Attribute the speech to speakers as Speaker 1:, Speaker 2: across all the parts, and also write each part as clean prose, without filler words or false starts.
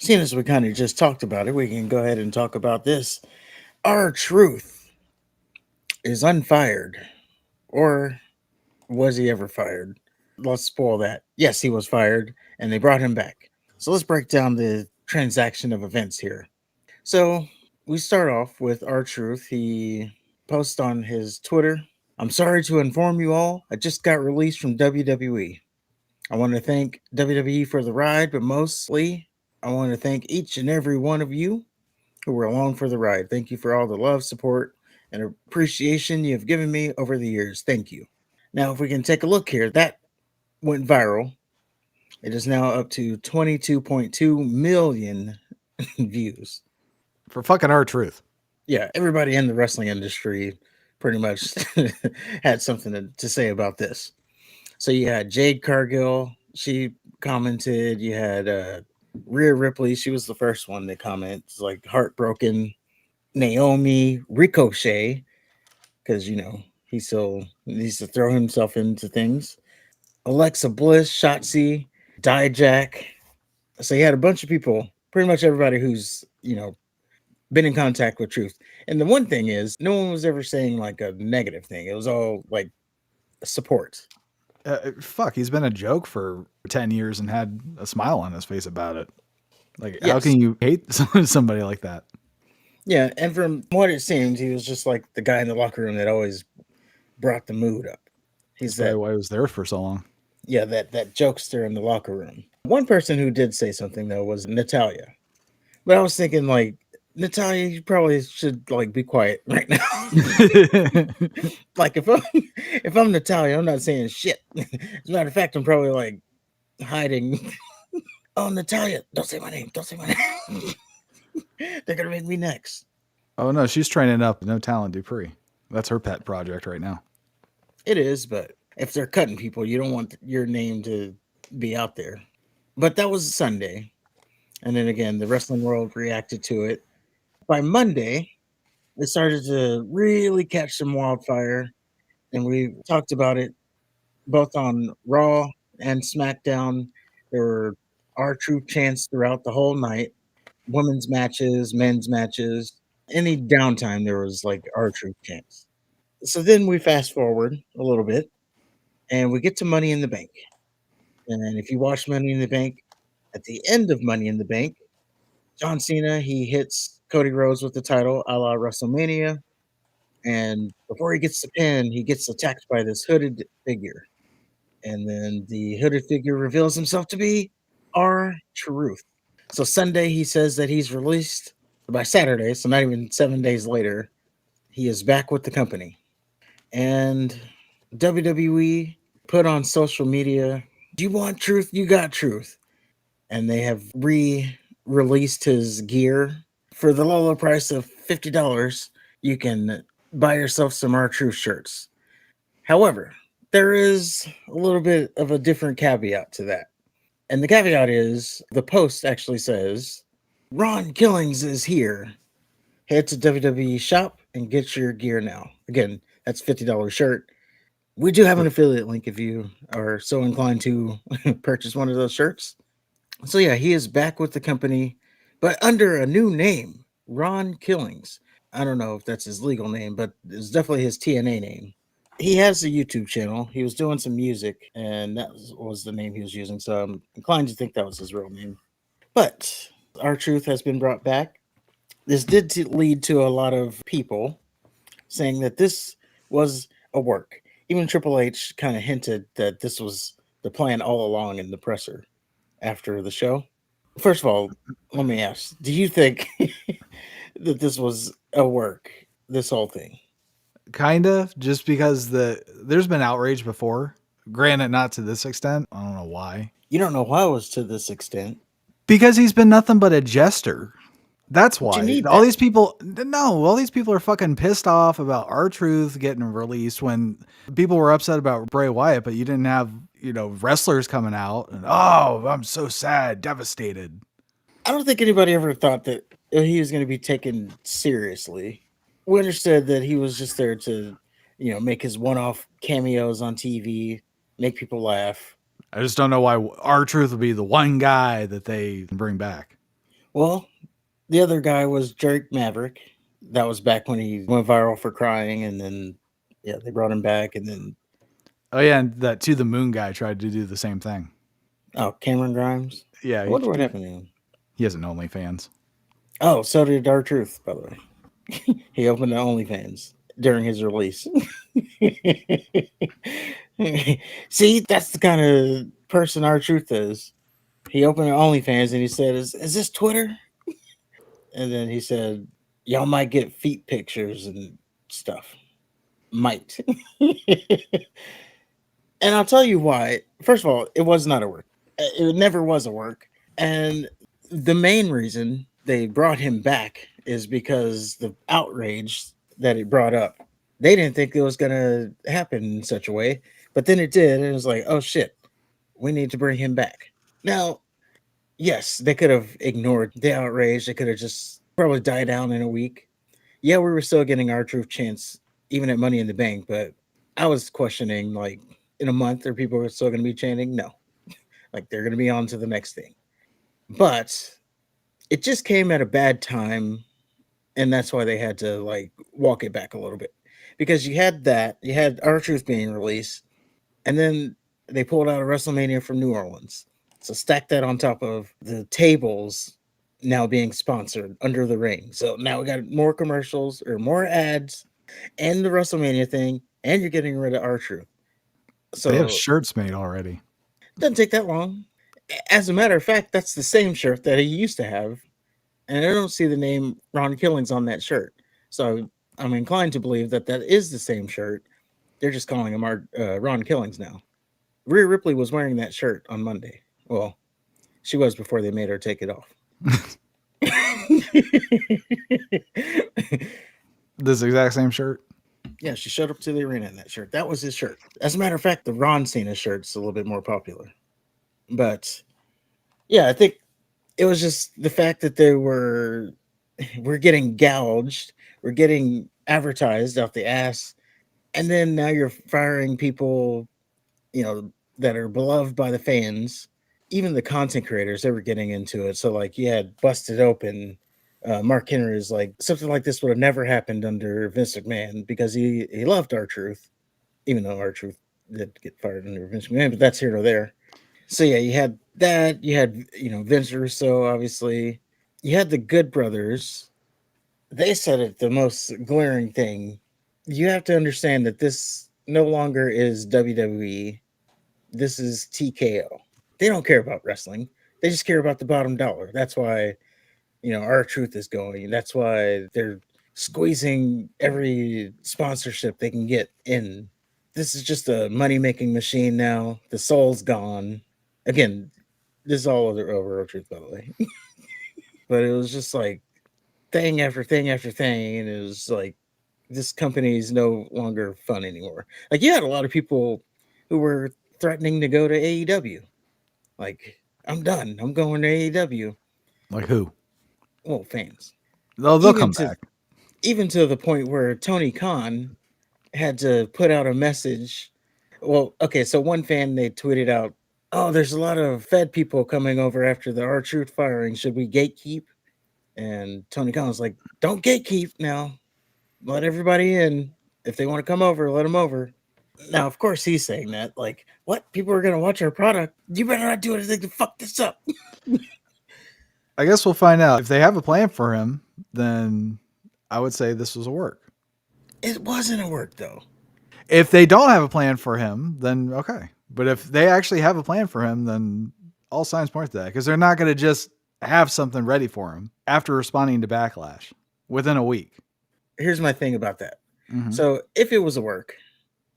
Speaker 1: Seeing as we kind of just talked about it, we can go ahead and talk about this. Our truth is unfired. Or was he ever fired? Let's spoil that. Yes, he was fired, and they brought him back. So let's break down the transaction of events here. So we start off with our truth. He posts on his Twitter. I'm sorry to inform you all, I just got released from WWE. I want to thank WWE for the ride, but mostly I want to thank each and every one of you who were along for the ride. Thank you for all the love, support, and appreciation you have given me over the years. Thank you. Now, if we can take a look here, that went viral. It is now up to 22.2 million views.
Speaker 2: For fucking our truth.
Speaker 1: Yeah, everybody in the wrestling industry pretty much had something to say about this. So you had Jade Cargill, she commented. You had Rhea Ripley, she was the first one to comment. It's like heartbroken. Naomi, Ricochet, because he still needs to throw himself into things. Alexa Bliss, Shotzi, Dijak. So he had a bunch of people, pretty much everybody who's been in contact with truth. And the one thing is, no one was ever saying like a negative thing. It was all like support.
Speaker 2: Fuck, he's been a joke for 10 years and had a smile on his face about it. Like, how
Speaker 1: Yes.
Speaker 2: can you hate somebody like that?
Speaker 1: Yeah, and from what it seems, he was just like the guy in the locker room that always brought the mood up.
Speaker 2: That's
Speaker 1: He's
Speaker 2: probably
Speaker 1: that
Speaker 2: why he was there for so long.
Speaker 1: yeah, that jokester in the locker room. One person who did say something though was Natalia. But I was thinking like Natalia, you probably should like be quiet right now. Like if I'm Natalia, I'm not saying shit. As a matter of fact, I'm probably like hiding. Oh, Natalia, don't say my name. Don't say my name. They're gonna make me next.
Speaker 2: Oh, no, she's training up No Talent Dupree. That's her pet project right now.
Speaker 1: It is, but if they're cutting people, you don't want your name to be out there. But that was Sunday. And then again, the wrestling world reacted to it. By Monday, it started to really catch some wildfire. And we talked about it both on Raw and SmackDown. There were our truth chants throughout the whole night, women's matches, men's matches. Any downtime, there was like our truth chants. So then we fast forward a little bit and we get to Money in the Bank. And if you watch Money in the Bank, at the end of Money in the Bank, John Cena, he hits Cody Rhodes with the title a la WrestleMania. And before he gets the pin, he gets attacked by this hooded figure. And then the hooded figure reveals himself to be our truth. So Sunday, he says that he's released. By Saturday, so not even 7 days later, he is back with the company. And WWE put on social media, do you want truth? You got truth. And they have released his gear for the low, low price of $50. You can buy yourself some R Truth shirts. However, there is a little bit of a different caveat to that. And the caveat is the post actually says, Ron Killings is here. Head to WWE shop and get your gear now. Again, that's $50 shirt. We do have an affiliate link if you are so inclined to purchase one of those shirts. So yeah, he is back with the company, but under a new name, Ron Killings. I don't know if that's his legal name, but it's definitely his TNA name. He has a YouTube channel. He was doing some music, and that was the name he was using. So I'm inclined to think that was his real name. But our truth has been brought back. This did lead to a lot of people saying that this was a work. Even Triple H kind of hinted that this was the plan all along in the presser after the show. First of all, let me ask, do you think that this was a work, this whole thing?
Speaker 2: Kind of, just because there's been outrage before. Granted, not to this extent. I don't know why.
Speaker 1: You don't know why it was to this extent.
Speaker 2: Because he's been nothing but a jester. That's
Speaker 1: But you
Speaker 2: why.
Speaker 1: need
Speaker 2: All
Speaker 1: that.
Speaker 2: these people, no, all these people are fucking pissed off about our truth getting released when people were upset about Bray Wyatt, but you didn't have, wrestlers coming out and, oh, I'm so sad, devastated.
Speaker 1: I don't think anybody ever thought that he was going to be taken seriously. We understood that he was just there to, make his one-off cameos on TV, make people laugh.
Speaker 2: I just don't know why our truth would be the one guy that they bring back.
Speaker 1: Well, the other guy was Drake Maverick. That was back when he went viral for crying, and then yeah, they brought him back, and then
Speaker 2: Oh yeah, and that To the Moon guy tried to do the same thing.
Speaker 1: oh, Cameron Grimes.
Speaker 2: Yeah,
Speaker 1: I wonder what happened to him.
Speaker 2: he has an OnlyFans.
Speaker 1: Oh, so did our Truth, by the way. He opened the OnlyFans during his release. See, that's the kind of person our Truth is. He opened an OnlyFans and he said, "Is this Twitter?" And then he said, "Y'all might get feet pictures and stuff. Might." And I'll tell you why. First of all, it was not a work. It never was a work. And the main reason they brought him back is because the outrage that it brought up. They didn't think it was going to happen in such a way, but then it did. And it was like, oh shit, we need to bring him back. Now, yes, they could have ignored the outrage. They could have just probably died down in a week. Yeah, we were still getting our truth chance, even at Money in the Bank, but I was questioning, like, in a month, are people still going to be chanting? No. Like, they're going to be on to the next thing. But it just came at a bad time, and that's why they had to, like, walk it back a little bit. Because you had our truth being released, and then they pulled out a WrestleMania from New Orleans. So stack that on top of the tables now being sponsored under the ring. So now we got more commercials or more ads and the WrestleMania thing, and you're getting rid of our truth.
Speaker 2: They have
Speaker 1: So
Speaker 2: shirts made already.
Speaker 1: it doesn't take that long. As a matter of fact, that's the same shirt that he used to have, and I don't see the name Ron Killings on that shirt. So I'm inclined to believe that that is the same shirt. They're just calling him Ron Killings now. Rhea Ripley was wearing that shirt on Monday. Well, she was before they made her take it off.
Speaker 2: This exact same shirt.
Speaker 1: Yeah, she showed up to the arena in that shirt. That was his shirt. As a matter of fact, the Ron Cena shirt's a little bit more popular. But yeah, I think it was just the fact that we're getting gouged, we're getting advertised out the ass, and then now you're firing people, you know, that are beloved by the fans. Even the content creators, they were getting into it. So like you had Busted Open. Mark Henry is like something like this would have never happened under Vince McMahon because he loved our truth, even though our truth did get fired under Vince McMahon, but that's here or there. So yeah, you had that. You had Vince Russo, obviously. You had the Good Brothers. They said it the most glaring thing. You have to understand that this no longer is WWE. This is TKO. They don't care about wrestling. They just care about the bottom dollar. That's why our truth is going. That's why they're squeezing every sponsorship they can get in. This is just a money making machine now. The soul's gone. Again, this is all over truth, by the way. But it was just like thing after thing after thing, and it was like this company is no longer fun anymore. Like you had a lot of people who were threatening to go to AEW. Like, I'm done. I'm going to AEW.
Speaker 2: Like who?
Speaker 1: Well, fans.
Speaker 2: They'll
Speaker 1: Even
Speaker 2: come
Speaker 1: to
Speaker 2: back.
Speaker 1: even to the point where Tony Khan had to put out a message. Well, okay, so one fan they tweeted out, "Oh, there's a lot of Fed people coming over after the R Truth firing. Should we gatekeep?" And Tony Khan was like, "Don't gatekeep now. Let everybody in. If they want to come over, let them over." Now, of course, he's saying that. Like, what? People are going to watch our product. You better not do anything to fuck this up.
Speaker 2: I guess we'll find out. If they have a plan for him, then I would say this was a work.
Speaker 1: It wasn't a work, though.
Speaker 2: If they don't have a plan for him, then okay. But if they actually have a plan for him, then all signs point to that because they're not going to just have something ready for him after responding to backlash within a week.
Speaker 1: Here's my thing about that.
Speaker 2: Mm-hmm.
Speaker 1: So, if it was a work,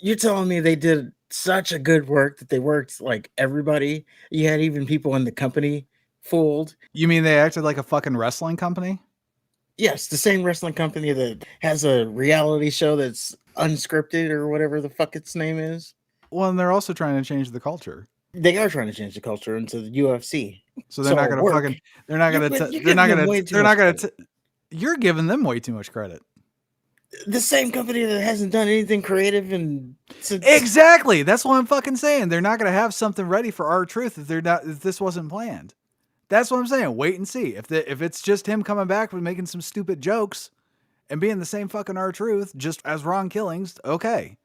Speaker 1: you're telling me they did such a good work that they worked like everybody. You had even people in the company fooled.
Speaker 2: You mean they acted like a fucking wrestling company?
Speaker 1: Yes, the same wrestling company that has a reality show that's unscripted or whatever the fuck its name is.
Speaker 2: Well, and they're also trying to change the culture.
Speaker 1: They are trying to change the culture into the UFC.
Speaker 2: So they're not going to fucking. They're not going to. They're not going to. They're not going to. You're giving them way too much credit.
Speaker 1: The same company that hasn't done anything creative and
Speaker 2: exactly. That's what I'm fucking saying. They're not going to have something ready for our truth if they're not. If this wasn't planned. That's what I'm saying. Wait and see. If it's just him coming back with making some stupid jokes and being the same fucking R-Truth, just as Ron Killings, okay.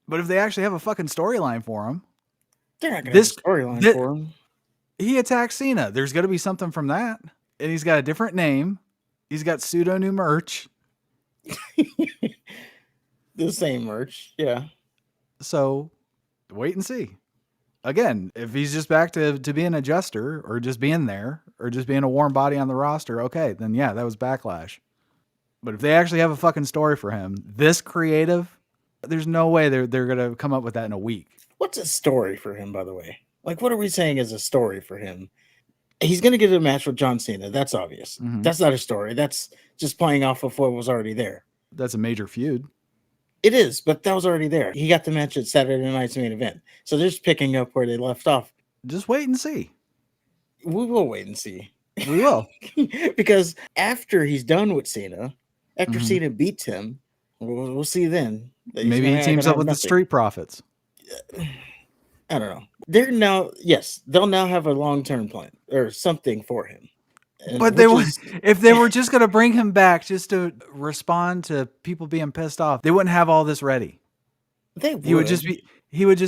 Speaker 2: But if they actually have a fucking storyline for him,
Speaker 1: They're not gonna have a
Speaker 2: this,
Speaker 1: storyline
Speaker 2: this
Speaker 1: for him.
Speaker 2: he attacks Cena. There's got to be something from that, and he's got a different name. He's got pseudo new merch.
Speaker 1: The same merch, yeah.
Speaker 2: So wait and see. Again, if he's just back to being a jester or just being there or just being a warm body on the roster, okay, then yeah, that was Backlash. But if they actually have a fucking story for him, this creative, there's no way they're gonna come up with that in a week.
Speaker 1: What's a story for him, by the way? Like, what are we saying is a story for him? He's gonna get a match with John Cena. That's obvious.
Speaker 2: Mhm.
Speaker 1: That's not a story. That's just playing off of what was already there.
Speaker 2: That's a major feud.
Speaker 1: It is, but that was already there. He got the match at Saturday Night's Main Event. So they're just picking up where they left off.
Speaker 2: Just wait and see.
Speaker 1: We will wait and see.
Speaker 2: We will.
Speaker 1: Because after he's done with Cena, after
Speaker 2: Mhm.
Speaker 1: Cena beats him, we'll see then. that he's
Speaker 2: Maybe
Speaker 1: gonna-
Speaker 2: he teams
Speaker 1: gonna
Speaker 2: up
Speaker 1: have
Speaker 2: with the
Speaker 1: nothing.
Speaker 2: Street Profits.
Speaker 1: I don't know. They're now, yes, they'll now have a long-term plan or something for him.
Speaker 2: But they would, if they were just going to bring him back just to respond to people being pissed off, they wouldn't have all this ready. He would just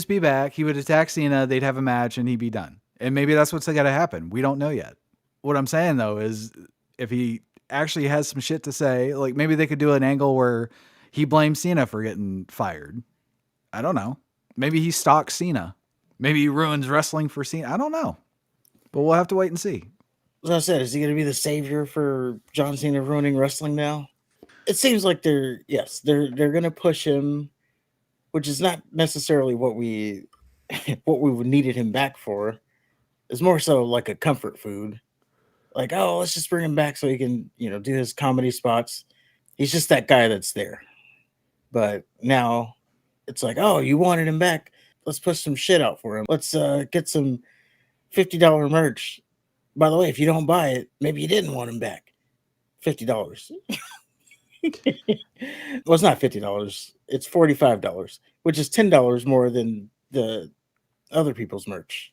Speaker 2: be back. He would attack Cena. They'd have a match, and he'd be done. And maybe that's what's got to happen. We don't know yet. What I'm saying though is, if he actually has some shit to say, like maybe they could do an angle where he blames Cena for getting fired. I don't know. Maybe he stalks Cena. Maybe he ruins wrestling for Cena. I don't know. But we'll have to wait and see.
Speaker 1: As I said, is he going to be the savior for John Cena ruining wrestling now? It seems like they're going to push him, which is not necessarily what we would needed him back for. It's more so like a comfort food. Like, oh, let's just bring him back so he can, do his comedy spots. He's just that guy that's there. But now it's like, oh, you wanted him back. Let's push some shit out for him. Let's get some $50 merch. By the way, if you don't buy it, maybe you didn't want him back. $50. Well, it's not $50. It's $45, which is $10 more than the other people's merch.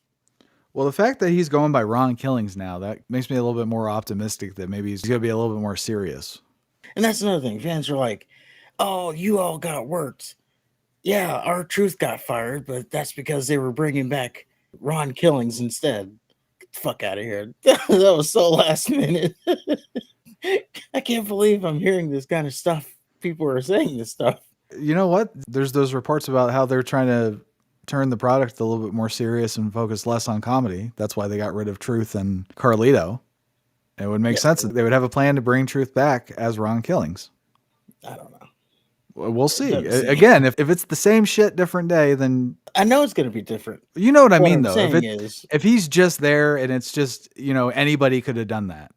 Speaker 2: Well, the fact that he's going by Ron Killings now, that makes me a little bit more optimistic that maybe he's going to be a little bit more serious.
Speaker 1: And that's another thing. Fans are like, oh, you all got worked. Yeah, R-Truth got fired, but that's because they were bringing back Ron Killings instead. Get the fuck out of here. That was so last minute. I can't believe I'm hearing this kind of stuff. People are saying this stuff.
Speaker 2: You know what? There's those reports about how they're trying to turn the product a little bit more serious and focus less on comedy. That's why they got rid of Truth and Carlito. It would make sense that they would have a plan to bring Truth back as Ron Killings.
Speaker 1: I don't know.
Speaker 2: We'll see. Again, if it's the same shit, different day, then
Speaker 1: I know it's going to be different.
Speaker 2: You know what I mean, though.
Speaker 1: If
Speaker 2: he's just there and it's just, anybody could have done that.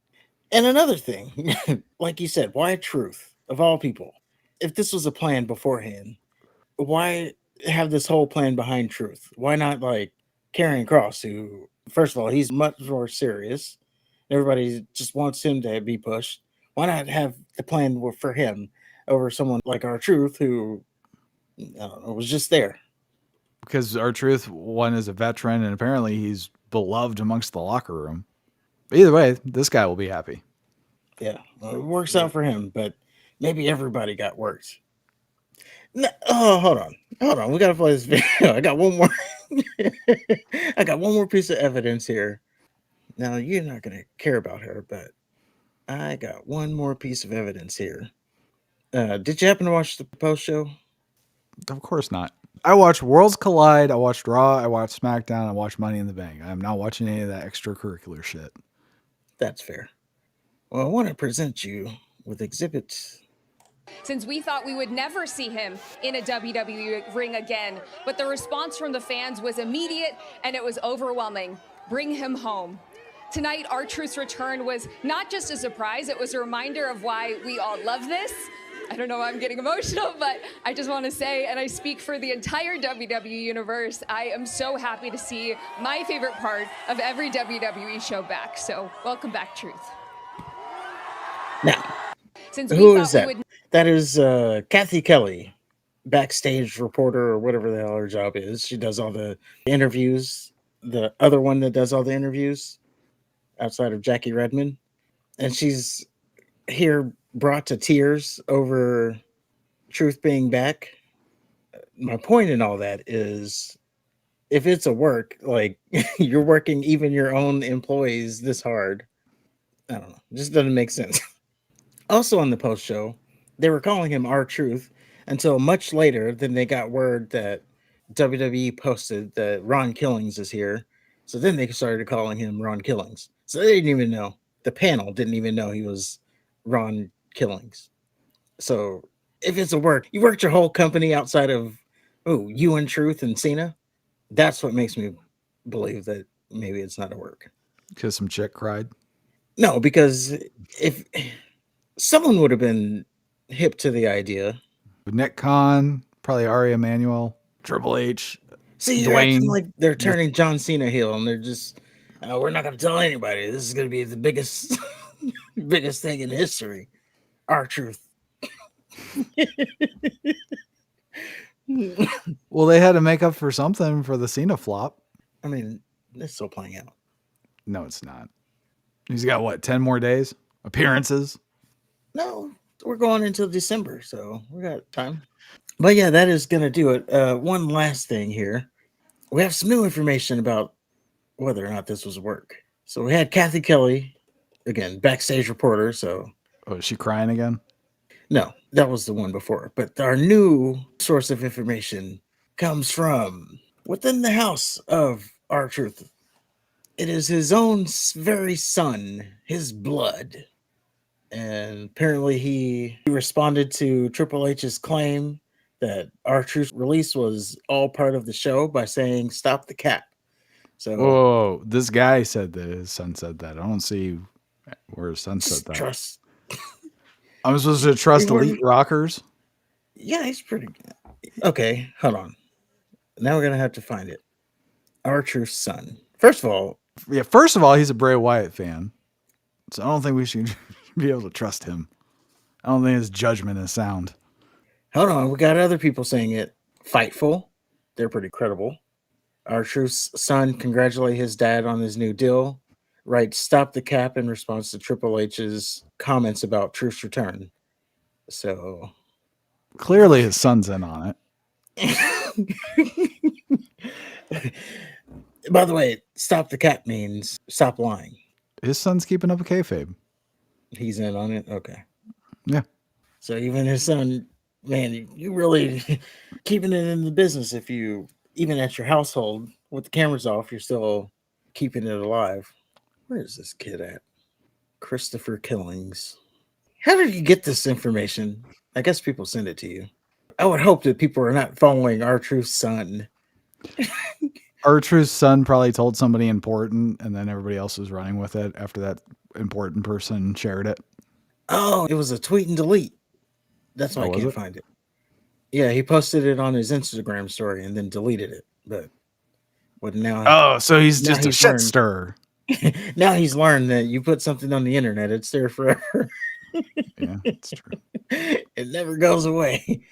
Speaker 1: And another thing, like you said, why Truth of all people? If this was a plan beforehand, why have this whole plan behind Truth? Why not like Karrion Kross, who, first of all, he's much more serious. Everybody just wants him to be pushed. Why not have the plan for him over someone like R-Truth, who was just there?
Speaker 2: Because R-Truth, one, is a veteran, and apparently he's beloved amongst the locker room. But either way, this guy will be happy.
Speaker 1: Yeah, it works out for him, but maybe everybody got worked. No, oh, hold on. We gotta play this video. I got one more. I got one more piece of evidence here. Now you're not gonna care about her, but I got one more piece of evidence here. Did you happen to watch the post show?
Speaker 2: Of course not. I watched Worlds Collide. I watched Raw. I watched SmackDown. I watched Money in the Bank. I'm not watching any of that extracurricular shit.
Speaker 1: That's fair. Well, I want to present you with exhibits.
Speaker 3: Since we thought we would never see him in a WWE ring again, but the response from the fans was immediate and it was overwhelming. Bring him home. Tonight, R-Truth's return was not just a surprise, it was a reminder of why we all love this. I don't know why I'm getting emotional, but I just want to say, and I speak for the entire WWE universe, I am so happy to see my favorite part of every WWE show back. So welcome back, Truth.
Speaker 1: Now,
Speaker 3: Since
Speaker 1: who is that? That is Kathy Kelly, backstage reporter or whatever the hell her job is. She does all the interviews. The other one that does all the interviews. outside of Jackie Redmond, and she's here brought to tears over Truth being back. My point in all that is, if it's a work, like you're working even your own employees this hard, I don't know, it just doesn't make sense. Also on the post show, they were calling him R Truth until much later. Then they got word that WWE posted that Ron Killings is here. So then they started calling him Ron Killings. So they didn't even know. The panel didn't even know he was Ron Killings. So if it's a work, you worked your whole company outside of you and Truth and Cena. That's what makes me believe that maybe it's not a work.
Speaker 2: Because some chick cried.
Speaker 1: No, because if someone would have been hip to the idea.
Speaker 2: Nick Khan, probably Ari Emanuel, Triple H,
Speaker 1: See, they're acting like they're turning John Cena heel, and they're just, we're not going to tell anybody. This is going to be the biggest, biggest thing in history. Our Truth.
Speaker 2: Well, they had to make up for something for the Cena flop.
Speaker 1: I mean, it's still playing out.
Speaker 2: No, it's not. He's got what, 10 more days? Appearances?
Speaker 1: No, we're going until December, so we got time. But yeah, that is going to do it. One last thing here. We have some new information about whether or not this was work. So we had Kathy Kelly, again, backstage reporter. So,
Speaker 2: is she crying again?
Speaker 1: No, that was the one before. But our new source of information comes from within the house of R Truth. It is his own very son, his blood. And apparently he responded to Triple H's claim that R Truth's release was all part of the show by saying, "Stop the cap." So,
Speaker 2: whoa, this guy said that his son said that. I don't see where his son said that.
Speaker 1: Trust.
Speaker 2: I'm supposed to trust Elite Rockers?
Speaker 1: Yeah, he's pretty good. Okay, hold on. Now we're going to have to find it. R Truth's son. First of all,
Speaker 2: he's a Bray Wyatt fan. So I don't think we should be able to trust him. I don't think his judgment is sound.
Speaker 1: Hold on, we got other people saying it. Fightful. They're pretty credible. R Truth's son congratulate his dad on his new deal. Right, stop the cap in response to Triple H's comments about Truth's return. So
Speaker 2: clearly his son's in on
Speaker 1: it. By the way, stop the cap means stop lying.
Speaker 2: His son's keeping up a kayfabe.
Speaker 1: He's in on it? Okay.
Speaker 2: Yeah.
Speaker 1: So even his son, man, you really keeping it in the business. If you, even at your household with the cameras off, you're still keeping it alive. Where is this kid at? Christopher Killings. How did you get this information? I guess people send it to you. I would hope that people are not following R Truth's son.
Speaker 2: R Truth's son probably told somebody important, and then everybody else was running with it after that important person shared it.
Speaker 1: Oh, it was a tweet and delete. That's why I can't find it. Yeah, he posted it on his Instagram story and then deleted it. But now?
Speaker 2: Oh, so he's just a shit stirrer.
Speaker 1: Now he's learned that you put something on the internet, it's there forever.
Speaker 2: Yeah, it's true.
Speaker 1: It never goes away.